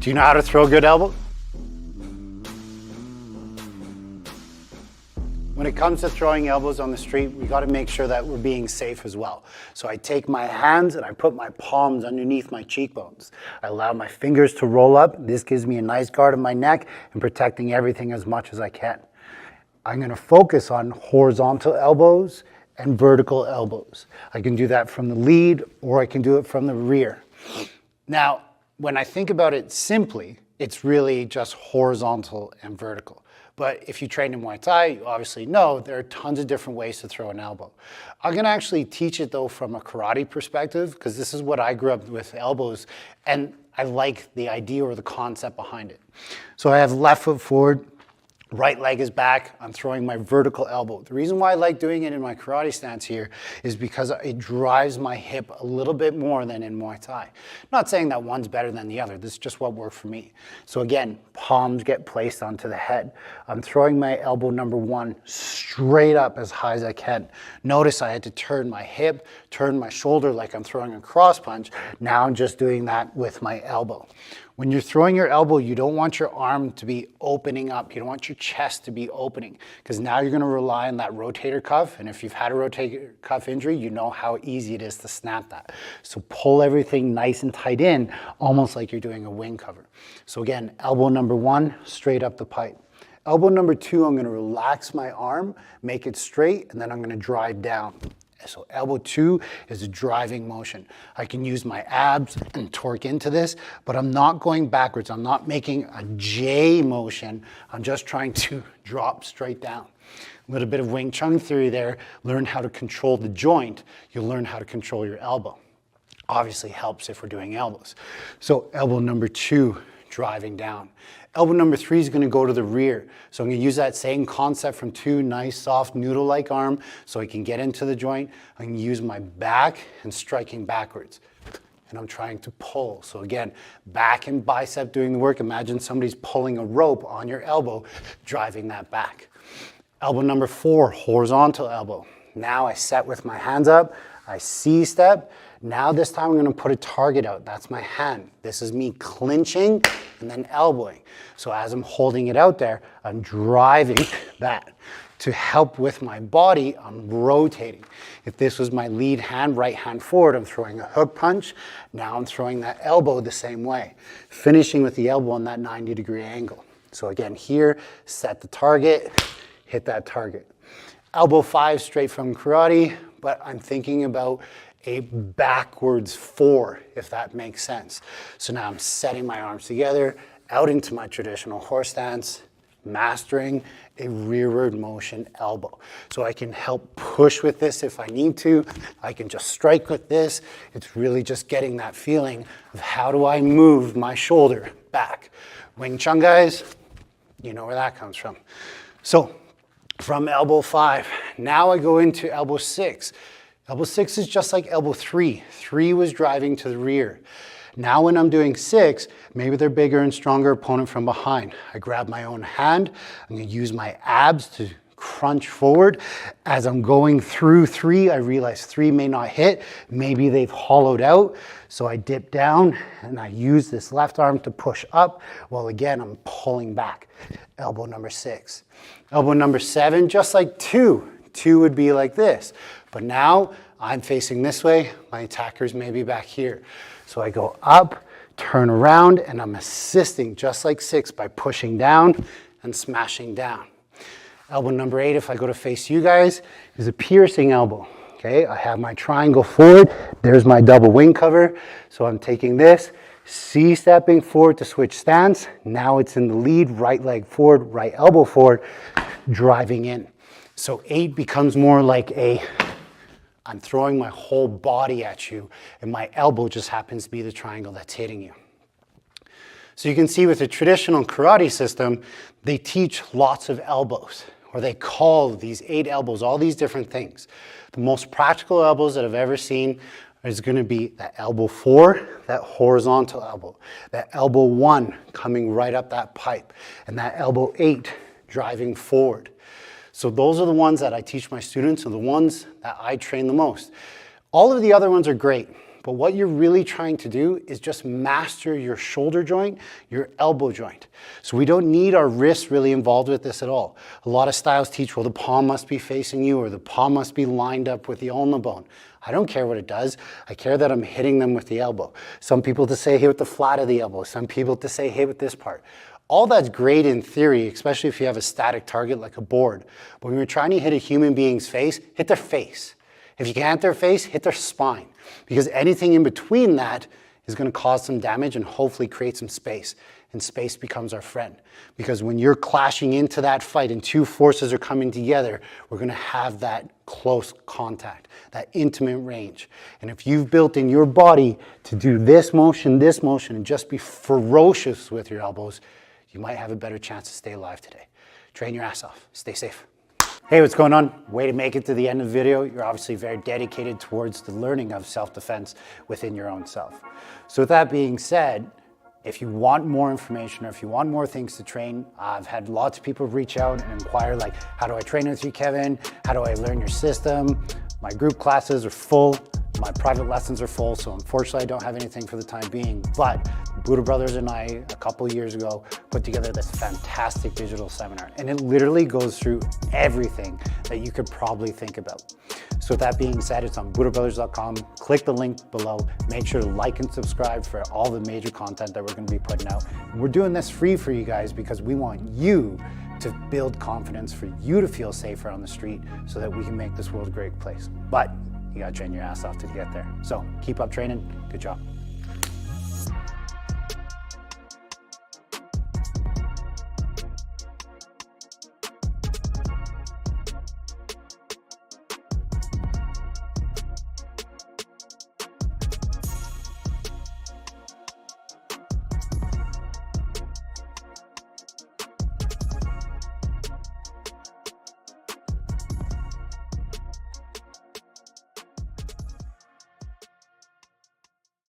Do you know how to throw a good elbow? When it comes to throwing elbows on the street, we got to make sure that we're being safe as well. So I take my hands and I put my palms underneath my cheekbones. I allow my fingers to roll up. This gives me a nice guard of my neck and protecting everything as much as I can. I'm going to focus on horizontal elbows and vertical elbows. I can do that from the lead or I can do it from the rear. Now, when I think about it simply, it's really just horizontal and vertical. But if you train in Muay Thai, you obviously know there are tons of different ways to throw an elbow. I'm going to actually teach it though from a karate perspective, because this is what I grew up with elbows, and I like the idea or the concept behind it. So I have left foot forward, right leg is back, I'm throwing my vertical elbow. The reason why I like doing it in my karate stance here is because it drives my hip a little bit more than in Muay Thai. Not saying that one's better than the other, this is just what worked for me. So again, palms get placed onto the head. I'm throwing my elbow number one straight up as high as I can. Notice I had to turn my hip, turn my shoulder like I'm throwing a cross punch. Now I'm just doing that with my elbow. When you're throwing your elbow, you don't want your arm to be opening up. You don't want your chest to be opening, because now you're going to rely on that rotator cuff. And if you've had a rotator cuff injury, you know how easy it is to snap that. So pull everything nice and tight in, almost like you're doing a wing cover. So again, elbow number one, straight up the pipe. Elbow number two, I'm going to relax my arm, make it straight, and then I'm going to drive down. So elbow two is a driving motion. I can use my abs and torque into this, but I'm not going backwards. I'm not making a J motion. I'm just trying to drop straight down. A little bit of Wing Chun theory there. Learn how to control the joint. You'll learn how to control your elbow. Obviously helps if we're doing elbows. So elbow number two, driving down. Elbow number three is going to go to the rear. So I'm going to use that same concept from two, nice, soft, noodle-like arm so I can get into the joint. I can use my back and striking backwards. And I'm trying to pull. So again, back and bicep doing the work. Imagine somebody's pulling a rope on your elbow, driving that back. Elbow number four, horizontal elbow. Now I set with my hands up. I C-step. Now this time I'm going to put a target out. That's my hand. This is me clinching and then elbowing. So as I'm holding it out there, I'm driving that. To help with my body, I'm rotating. If this was my lead hand, right hand forward, I'm throwing a hook punch. Now I'm throwing that elbow the same way. Finishing with the elbow on that 90-degree angle. So again, here, set the target, hit that target. Elbow five, straight from karate, but I'm thinking about a backwards four, if that makes sense. So now I'm setting my arms together, out into my traditional horse stance, mastering a rearward motion elbow. So I can help push with this if I need to. I can just strike with this. It's really just getting that feeling of how do I move my shoulder back. Wing Chun guys, you know where that comes from. So from elbow five, now I go into elbow six. Elbow six is just like elbow three. Three was driving to the rear. Now when I'm doing six, maybe they're bigger and stronger opponent from behind. I grab my own hand. I'm going to use my abs to crunch forward. As I'm going through three, I realize three may not hit. Maybe they've hollowed out. So I dip down and I use this left arm to push up. Well, again, I'm pulling back. Elbow number six. Elbow number seven, just like two. Two would be like this. But now I'm facing this way. My attackers may be back here. So I go up, turn around, and I'm assisting just like six by pushing down and smashing down. Elbow number eight, if I go to face you guys, is a piercing elbow. Okay, I have my triangle forward. There's my double wing cover. So I'm taking this, C-stepping forward to switch stance. Now it's in the lead, right leg forward, right elbow forward, driving in. So eight becomes more like I'm throwing my whole body at you, and my elbow just happens to be the triangle that's hitting you. So you can see with the traditional karate system, they teach lots of elbows, or they call these 8 elbows all these different things. The most practical elbows that I've ever seen is going to be that elbow 4, that horizontal elbow, that elbow 1 coming right up that pipe, and that elbow 8 driving forward. So those are the ones that I teach my students and the ones that I train the most. All of the other ones are great, But what you're really trying to do is just master your shoulder joint, your elbow joint. So we don't need our wrists really involved with this at all. A lot of styles teach, well, the palm must be facing you or the palm must be lined up with the ulna bone. I don't care what it does. I care that I'm hitting them with the elbow. Some people to say hit with the flat of the elbow. Some people to say hit with this part. All that's great in theory, especially if you have a static target like a board. But when you're trying to hit a human being's face, hit their face. If you can't hit their face, hit their spine. Because anything in between that is going to cause some damage and hopefully create some space. And space becomes our friend. Because when you're clashing into that fight and two forces are coming together, we're going to have that close contact, that intimate range. And if you've built in your body to do this motion, and just be ferocious with your elbows, you might have a better chance to stay alive today. Train your ass off. Stay safe. Hey, what's going on? Way to make it to the end of the video. You're obviously very dedicated towards the learning of self-defense within your own self. So with that being said, if you want more information or if you want more things to train, I've had lots of people reach out and inquire like, how do I train with you, Kevin? How do I learn your system? My group classes are full. My private lessons are full, so unfortunately I don't have anything for the time being. But Buddha Brothers and I, a couple of years ago, put together this fantastic digital seminar. And it literally goes through everything that you could probably think about. So with that being said, it's on buddhabrothers.com. Click the link below. Make sure to like and subscribe for all the major content that we're going to be putting out. And we're doing this free for you guys because we want you to build confidence, for you to feel safer on the street so that we can make this world a great place. But you gotta train your ass off to get there. So keep up training. Good job.